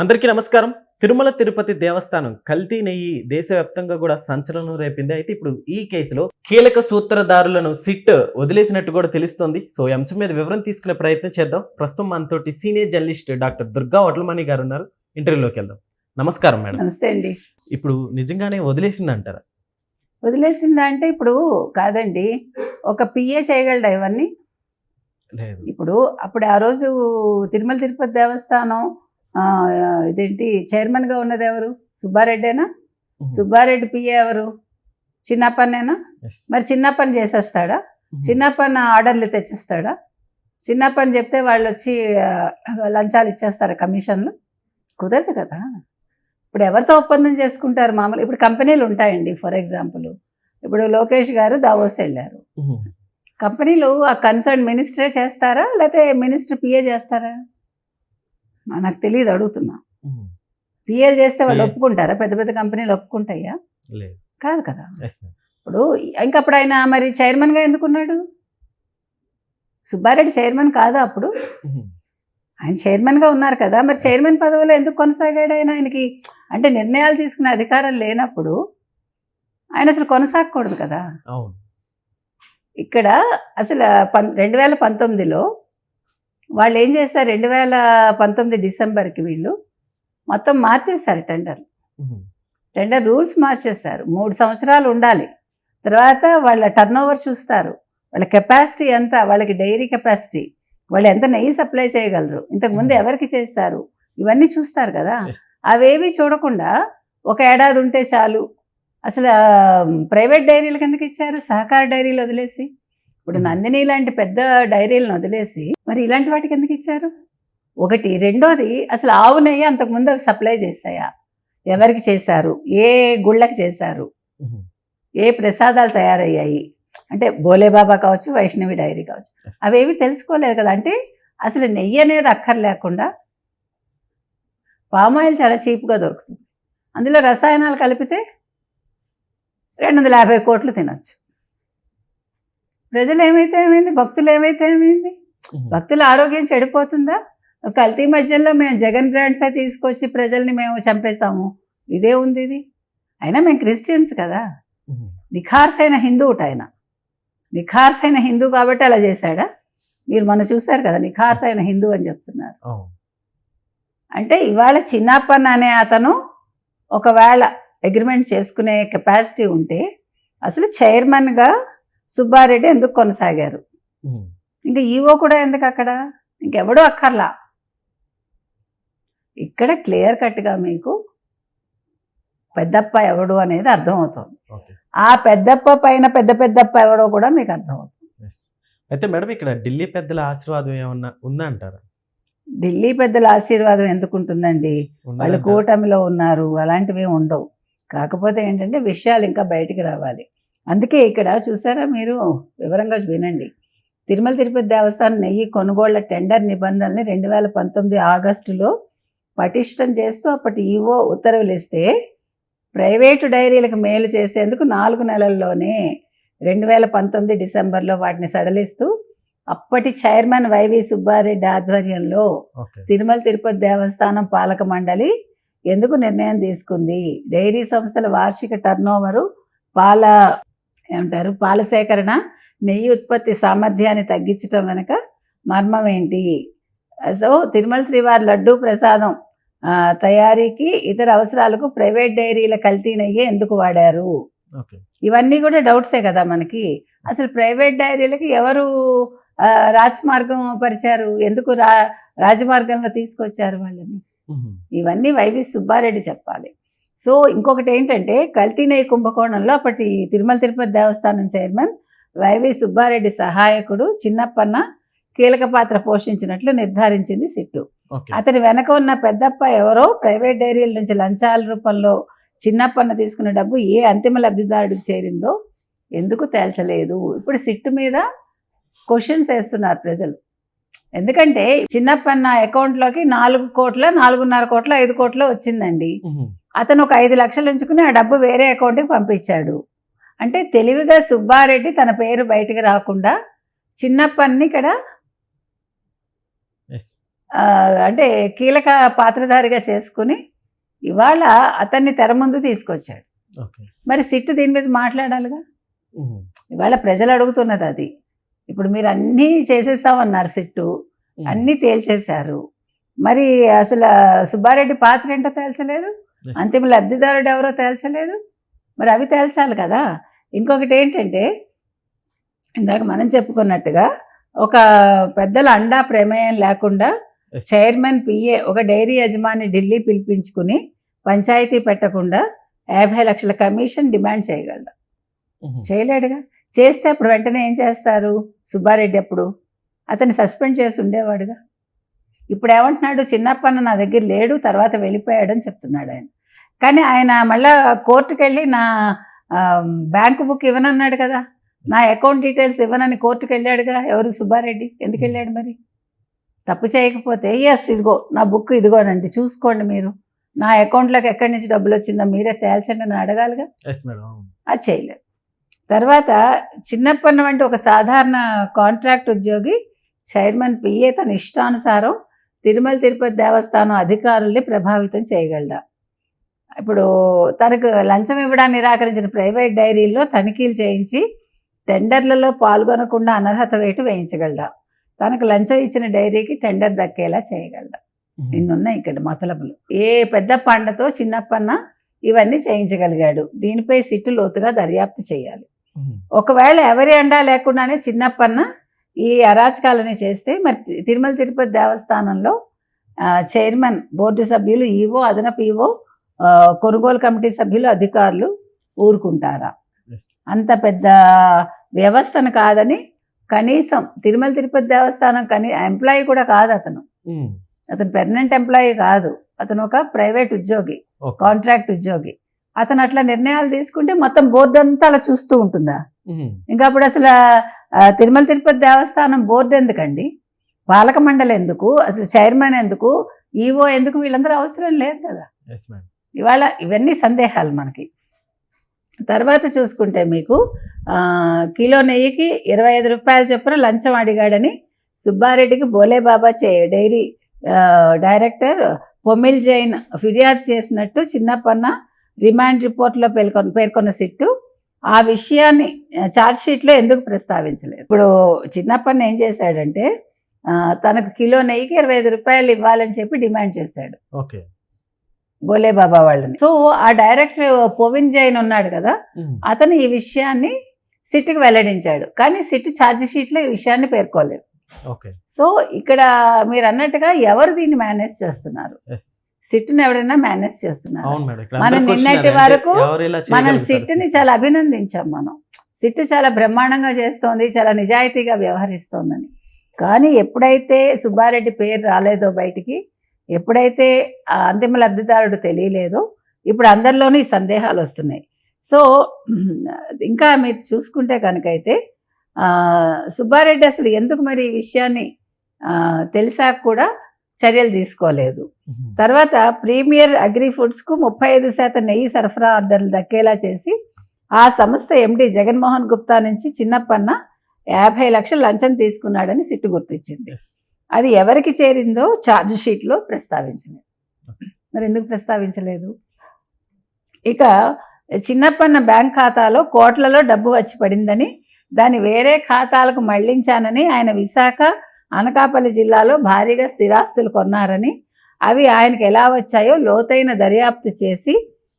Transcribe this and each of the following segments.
అందరికీ నమస్కారం. తిరుమల తిరుపతి దేవస్థానం కల్తీ నెయ్యి దేశవ్యాప్తంగా కూడా సంచలనం రేపింది. అయితే ఇప్పుడు ఈ కేసులో కీలక సూత్రధారులను సిట్ వదిలేసినట్టు కూడా తెలుస్తోంది. సో ఈ అంశం మీద వివరం తీసుకునే ప్రయత్నం చేద్దాం. ప్రస్తుతం మనతోటి senior journalist doctor Durga Vadlamani గారు ఉన్నారు. ఇంటర్వ్యూలోకి వెళ్దాం. నమస్కారం మేడం. నమస్తే అండి. ఇప్పుడు నిజంగానే వదిలేసింది అంటారా? వదిలేసిందా అంటే ఇప్పుడు కాదండి, ఒక పిఏ చేయగలడా ఇవన్నీ? లేదు. ఇప్పుడు అప్పుడు ఆ రోజు తిరుమల తిరుపతి దేవస్థానం ఇదేంటి చైర్మన్గా ఉన్నది ఎవరు? సుబ్బారెడ్డేనా? సుబ్బారెడ్డి పిఏ ఎవరు? చిన్నప్పనేనా? మరి చిన్నప్పని చేసేస్తాడా? చిన్నప్పని ఆర్డర్లు తెచ్చేస్తాడా? చిన్నప్పని చెప్తే వాళ్ళు వచ్చి లంచాలు ఇచ్చేస్తారా, కమిషన్లు? కుదరదు కదా. ఇప్పుడు ఎవరితో ఒప్పందం చేసుకుంటారు? మామూలు ఇప్పుడు కంపెనీలు ఉంటాయండి. ఫర్ ఎగ్జాంపుల్ ఇప్పుడు లోకేష్ గారు దావోస్ వెళ్ళారు. కంపెనీలు ఆ కన్సర్న్ మినిస్టరే చేస్తారా లేకపోతే మినిస్టర్ పిఏ చేస్తారా? నాకు తెలియదు, అడుగుతున్నా. పిఏలు చేస్తే వాళ్ళు ఒప్పుకుంటారా? పెద్ద పెద్ద కంపెనీలు ఒప్పుకుంటాయా? కాదు కదా. ఇప్పుడు ఇంకప్పుడు ఆయన మరి చైర్మన్గా ఎందుకున్నాడు? సుబ్బారెడ్డి చైర్మన్ కాదా అప్పుడు? ఆయన చైర్మన్గా ఉన్నారు కదా, మరి చైర్మన్ పదవిలో ఎందుకు కొనసాగాడు ఆయన? ఆయనకి అంటే నిర్ణయాలు తీసుకునే అధికారం లేనప్పుడు ఆయన అసలు కొనసాగకూడదు కదా. ఇక్కడ అసలు 2019లో వాళ్ళు ఏం చేశారు? 2019 డిసెంబర్కి వీళ్ళు మొత్తం మార్చేశారు టెండర్ రూల్స్ మార్చేశారు. 3 సంవత్సరాలు ఉండాలి. తర్వాత వాళ్ళ టర్న్ ఓవర్ చూస్తారు, వాళ్ళ కెపాసిటీ ఎంత, వాళ్ళకి డైరీ కెపాసిటీ, వాళ్ళు ఎంత నెయ్యి సప్లై చేయగలరు, ఇంతకుముందు ఎవరికి చేస్తారు, ఇవన్నీ చూస్తారు కదా. అవేవి చూడకుండా ఒక ఏడాది ఉంటే చాలు. అసలు ప్రైవేట్ డైరీలకు ఎందుకు ఇచ్చారు? సహకార డైరీలు వదిలేసి, ఇప్పుడు నందిని లాంటి పెద్ద డైరీలను వదిలేసి మరి ఇలాంటి వాటికి ఎందుకు ఇచ్చారు? ఒకటి. రెండోది, అసలు ఆవు నెయ్యి అంతకుముందు అవి సప్లై చేశాయా? ఎవరికి చేశారు? ఏ గుళ్ళకి చేశారు? ఏ ప్రసాదాలు తయారయ్యాయి? అంటే బోలేబాబా కావచ్చు, వైష్ణవి డైరీ కావచ్చు, అవేవి తెలుసుకోలేదు కదా. అంటే అసలు నెయ్యి అనేది అక్కర్లేకుండా పామాయిల్ చాలా చీప్గా దొరుకుతుంది. అందులో రసాయనాలు కలిపితే 250 కోట్లు తినచ్చు. ప్రజలు ఏమైతే ఏమైంది? భక్తులు ఏమైతే ఏమైంది? భక్తుల ఆరోగ్యం చెడిపోతుందా? కల్తీ మధ్యలో మేము జగన్ బ్రాండ్సే తీసుకొచ్చి ప్రజల్ని మేము చంపేశాము, ఇదే ఉంది ఇది. అయినా మేము క్రిస్టియన్స్ కదా. నిఖార్సైన హిందువుట ఆయన. నిఖార్సైన హిందూ కాబట్టి అలా చేశాడా? మీరు మొన్న చూశారు కదా, నిఖార్సైన హిందూ అని చెప్తున్నారు. అంటే ఇవాళ చిన్నప్పన్న అనే అతను ఒకవేళ అగ్రిమెంట్ చేసుకునే కెపాసిటీ ఉంటే అసలు చైర్మన్గా సుబ్బారెడ్డి ఎందుకు కొనసాగారు? ఇంకా ఈవో కూడా ఎందుకు అక్కడ? ఇంకెవడూ అక్కర్లా. ఇక్కడ క్లియర్ కట్గా మీకు పెద్దప్ప ఎవడు అనేది అర్థమవుతుంది. ఆ పెద్దప్ప పైన పెద్ద పెద్దప్ప ఎవడో కూడా మీకు అర్థమవుతుంది. అయితే మేడం, ఇక్కడ ఢిల్లీ పెద్దల ఆశీర్వాదం ఏమన్నా ఉందా అంటారా? ఢిల్లీ పెద్దల ఆశీర్వాదం ఎందుకు ఉంటుందండి? వాళ్ళు కూటమిలో ఉన్నారు, అలాంటివి ఉండవు. కాకపోతే ఏంటంటే విషయాలు ఇంకా బయటికి రావాలి. అందుకే ఇక్కడ చూసారా, మీరు వివరంగా వినండి. తిరుమల తిరుపతి దేవస్థానం నెయ్యి కొనుగోళ్ల టెండర్ నిబంధనల్ని 2019 ఆగస్టులో పటిష్టం చేస్తూ అప్పటి ఈవో ఉత్తర్వులు ఇస్తే ప్రైవేటు డైరీలకు మేలు చేసేందుకు 4 నెలల్లోనే 2019 డిసెంబర్లో వాటిని సడలిస్తూ అప్పటి చైర్మన్ వైవి సుబ్బారెడ్డి ఆధ్వర్యంలో తిరుమల తిరుపతి దేవస్థానం పాలక మండలి ఎందుకు నిర్ణయం తీసుకుంది? డైరీ సంస్థల వార్షిక టర్నోవరు, పాల సేకరణ, నెయ్యి ఉత్పత్తి సామర్థ్యాన్ని తగ్గించడం వెనుక మర్మం ఏంటి? సో తిరుమల శ్రీవారి లడ్డూ ప్రసాదం తయారీకి ఇతర అవసరాలకు ప్రైవేట్ డైరీల కల్తీ నెయ్యి ఎందుకు వాడారు? ఇవన్నీ కూడా డౌట్సే కదా మనకి. అసలు ప్రైవేట్ డైరీలకి ఎవరు రాజమార్గం పరిచారు? ఎందుకు రాజమార్గంలో తీసుకొచ్చారు వాళ్ళని? ఇవన్నీ వైవి సుబ్బారెడ్డి చెప్పాలి. సో ఇంకొకటి ఏంటంటే, కల్తీ నెయ్యి కుంభకోణంలో అప్పటి తిరుమల తిరుపతి దేవస్థానం చైర్మన్ వైవి సుబ్బారెడ్డి సహాయకుడు చిన్నప్పన్న కీలక పాత్ర పోషించినట్లు నిర్ధారించింది సిట్టు. అతని వెనక ఉన్న పెద్దప్ప ఎవరో ప్రైవేట్ డైరీల నుంచి లంచాల రూపంలో చిన్నప్పన్న తీసుకున్న డబ్బు ఏ అంతిమ లబ్ధిదారుడికి చేరిందో ఎందుకు తేల్చలేదు? ఇప్పుడు సిట్టు మీద క్వశ్చన్స్ వేస్తున్నారు ప్రజలు. ఎందుకంటే చిన్నప్పన్న అకౌంట్లోకి 4 కోట్ల 4.5 కోట్ల 5 కోట్ల వచ్చిందండి. అతను ఒక 5 లక్షలు ఉంచుకుని ఆ డబ్బు వేరే అకౌంట్కి పంపించాడు. అంటే తెలివిగా సుబ్బారెడ్డి తన పేరు బయటకు రాకుండా చిన్నప్పన్ని ఇక్కడ అంటే కీలక పాత్రధారిగా చేసుకుని ఇవాళ అతన్ని తెర ముందు తీసుకొచ్చాడు. ఓకే. మరి సిట్టు దీని మీద మాట్లాడాలిగా. ఇవాళ ప్రజలు అడుగుతున్నది అది. ఇప్పుడు మీరు అన్నీ చేసేసామన్నారు సిట్టు, అన్నీ తేల్చేశారు. మరి అసలు సుబ్బారెడ్డి పాత్ర ఏంటో తేల్చలేదు, అంతిమ లబ్ధిదారుడు ఎవరో తేల్చలేదు. మరి అవి తేల్చాలి కదా. ఇంకొకటి ఏంటంటే ఇందాక మనం చెప్పుకున్నట్టుగా ఒక పెద్దల అండా ప్రమేయం లేకుండా చైర్మన్ పిఏ ఒక డైరీ యజమాని ఢిల్లీ పిలిపించుకుని పంచాయతీ పెట్టకుండా 50 లక్షల కమిషన్ డిమాండ్ చేయగలడు. చేయలేడుగా. చేస్తే అప్పుడు వెంటనే ఏం చేస్తారు? సుబ్బారెడ్డి అప్పుడు అతన్ని సస్పెండ్ చేసి ఉండేవాడుగా. ఇప్పుడు ఏమంటున్నాడు? చిన్నప్పన్న నా దగ్గర లేడు, తర్వాత వెళ్ళిపోయాడని చెప్తున్నాడు ఆయన. కానీ ఆయన మళ్ళా కోర్టుకు వెళ్ళి నా బ్యాంకు బుక్ ఇవ్వనన్నాడు కదా, నా అకౌంట్ డీటెయిల్స్ ఇవ్వనని కోర్టుకు వెళ్ళాడుగా. ఎవరు? సుబ్బారెడ్డి. ఎందుకు వెళ్ళాడు మరి? తప్పు చేయకపోతే ఎస్ ఇదిగో నా బుక్ ఇదిగోనండి చూసుకోండి, మీరు నా అకౌంట్లోకి ఎక్కడి నుంచి డబ్బులు వచ్చిందో మీరే తేల్చండి అని అడగాలిగా. అది చేయలేదు. తర్వాత చిన్నప్పన్న వంటి ఒక సాధారణ కాంట్రాక్ట్ ఉద్యోగి చైర్మన్ పిఏ తన ఇష్టానుసారం తిరుమల తిరుపతి దేవస్థానం అధికారుల్ని ప్రభావితం చేయగలడా? ఇప్పుడు తనకు లంచం ఇవ్వడానికి నిరాకరించిన ప్రైవేట్ డైరీల్లో తనిఖీలు చేయించి టెండర్లలో పాల్గొనకుండా అనర్హత వేటు వేయించగలడా? తనకు లంచం ఇచ్చిన డైరీకి టెండర్ దక్కేలా చేయగలడా? ఇన్నున్నాయి ఇక్కడ మతలబులు. ఏ పెద్ద పండతో చిన్నప్పన్న ఇవన్నీ చేయించగలిగాడు? దీనిపై సిట్టు లోతుగా దర్యాప్తు చేయాలి. ఒకవేళ ఎవరి అండా లేకుండానే చిన్నప్పన్న ఈ అరాచకాలని చేస్తే మరి తిరుమల తిరుపతి దేవస్థానంలో చైర్మన్, బోర్డు సభ్యులు, ఈవో, అదనపు ఈవో, కొనుగోలు కమిటీ సభ్యులు, అధికారులు ఊరుకుంటారా? అంత పెద్ద వ్యవస్థను కాదని కనీసం తిరుమల తిరుపతి దేవస్థానం ఎంప్లాయీ కూడా కాదు అతను. అతను పెర్మనెంట్ ఎంప్లాయీ కాదు, అతను ఒక ప్రైవేట్ ఉద్యోగి, కాంట్రాక్ట్ ఉద్యోగి. అతను అట్లా నిర్ణయాలు తీసుకుంటే మొత్తం బోర్డు అంతా అలా చూస్తూ ఉంటుందా? ఇంకా అప్పుడు అసలు తిరుమల తిరుపతి దేవస్థానం బోర్డు ఎందుకండి? పాలక మండలి ఎందుకు? అసలు చైర్మన్ ఎందుకు? ఈవో ఎందుకు? వీళ్ళందరూ అవసరం లేదు కదా. ఇవాళ ఇవన్నీ సందేహాలు మనకి. తర్వాత చూసుకుంటే మీకు కిలో నెయ్యికి 25 రూపాయలు చొప్పున లంచం అడిగాడని సుబ్బారెడ్డికి బోలేబాబా డైరీ డైరెక్టర్ పొమిల్ జైన్ ఫిర్యాదు చేసినట్టు చిన్నప్పన్న రిమాండ్ రిపోర్ట్లో పేర్కొన్న సిట్టు ఆ విషయాన్ని ఛార్జ్షీట్లో ఎందుకు ప్రస్తావించలేదు? ఇప్పుడు చిన్నప్పన్న ఏం చేశాడంటే తనకు కిలో నెయ్యికి 25 రూపాయలు ఇవ్వాలని చెప్పి డిమాండ్ చేశాడు. ఓకే. బోలేబాబా వాళ్ళని. సో ఆ డైరెక్టర్ పొవిన్ జైన్ ఉన్నాడు కదా, అతను ఈ విషయాన్ని సిట్కి వెల్లడించాడు. కానీ సిట్ ఛార్జ్ షీట్లో ఈ విషయాన్ని పేర్కోలేదు. సో ఇక్కడ మీరు అన్నట్టుగా ఎవరు దీన్ని మేనేజ్ చేస్తున్నారు? సిట్ని ఎవరైనా మేనేజ్ చేస్తున్నారు. మనం నిన్నటి వరకు మనం సిట్ని చాలా అభినందించాం. మనం సిట్ చాలా బ్రహ్మాండంగా చేస్తోంది, చాలా నిజాయితీగా వ్యవహరిస్తోందని. కానీ ఎప్పుడైతే సుబ్బారెడ్డి పేరు రాలేదో బయటికి, ఎప్పుడైతే అంతిమ లబ్ధిదారుడు తెలియలేదో, ఇప్పుడు అందరిలోనూ ఈ సందేహాలు వస్తున్నాయి. సో ఇంకా మీరు చూసుకుంటే కనుకైతే సుబ్బారెడ్డి అసలు ఎందుకు మరి ఈ విషయాన్ని తెలిసాక కూడా చర్యలు తీసుకోలేదు. తర్వాత ప్రీమియర్ అగ్రి ఫుడ్స్కు 35% నెయ్యి సరఫరా ఆర్డర్లు దక్కేలా చేసి ఆ సంస్థ ఎండి జగన్మోహన్ గుప్తా నుంచి చిన్నప్పన్న 50 లక్షలు లంచం తీసుకున్నాడని సిట్టు గుర్తించింది. అది ఎవరికి చేరిందో ఛార్జ్ షీట్లో ప్రస్తావించలేదు. మరి ఎందుకు ప్రస్తావించలేదు? ఇక చిన్నప్పన్న బ్యాంక్ ఖాతాలో కోట్లలో డబ్బు వచ్చి పడిందని, దాన్ని వేరే ఖాతాలకు మళ్లించానని, ఆయన విశాఖ, అనకాపల్లి జిల్లాలో భారీగా స్థిరాస్తులు కొన్నారని, అవి ఆయనకు ఎలా వచ్చాయో లోతైన దర్యాప్తు చేసి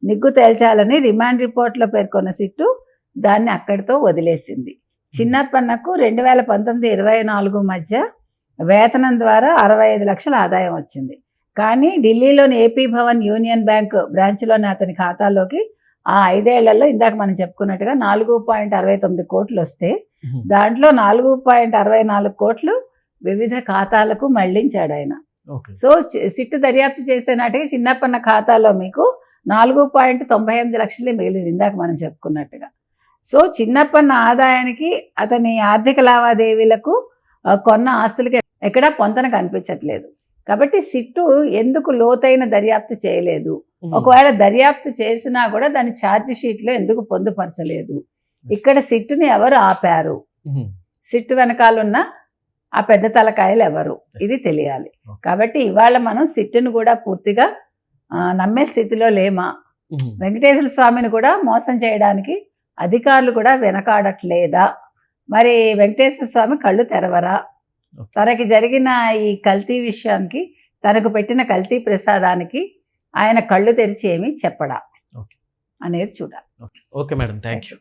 నిగ్గు తేల్చాలని రిమాండ్ రిపోర్ట్లో పేర్కొన్న సిట్టు దాన్ని అక్కడితో వదిలేసింది. చిన్నప్పన్నకు 2019-24 మధ్య వేతనం ద్వారా 65 లక్షల ఆదాయం వచ్చింది. కానీ ఢిల్లీలోని ఏపీ భవన్ యూనియన్ బ్యాంక్ బ్రాంచ్లోని అతని ఖాతాలోకి ఆ 5 ఏళ్లలో ఇందాక మనం చెప్పుకున్నట్టుగా 4.69 కోట్లు వస్తే దాంట్లో 4.64 కోట్లు వివిధ ఖాతాలకు మళ్లించాడు ఆయన. సో సిట్టు దర్యాప్తు చేసే నాటికి చిన్నప్పన్న ఖాతాలో మీకు 4.98 లక్షలే మిగిలింది, ఇందాక మనం చెప్పుకున్నట్టుగా. సో చిన్నప్పన్న ఆదాయానికి, అతని ఆర్థిక లావాదేవీలకు, కొన్న ఆస్తులకి ఎక్కడా పొంతన కనిపించట్లేదు. కాబట్టి సిట్టు ఎందుకు లోతైన దర్యాప్తు చేయలేదు? ఒకవేళ దర్యాప్తు చేసినా కూడా దాని ఛార్జ్ షీట్లో ఎందుకు పొందుపరచలేదు? ఇక్కడ సిట్టుని ఎవరు ఆపారు? సిట్టు వెనకాలన్న ఆ పెద్ద తలకాయలు ఎవరు, ఇది తెలియాలి. కాబట్టి ఇవాళ మనం సిట్టును కూడా పూర్తిగా నమ్మే స్థితిలో లేమా, వెంకటేశ్వర స్వామిని కూడా మోసం చేయడానికి అధికారులు కూడా వెనకాడట్లేదా, మరి వెంకటేశ్వర స్వామి కళ్ళు తెరవరా, తనకి జరిగిన ఈ కల్తీ విషయానికి, తనకు పెట్టిన కల్తీ ప్రసాదానికి ఆయన కళ్ళు తెరిచి ఏమి చెప్పడా అనేది చూడాలి. Okay madam, thank you.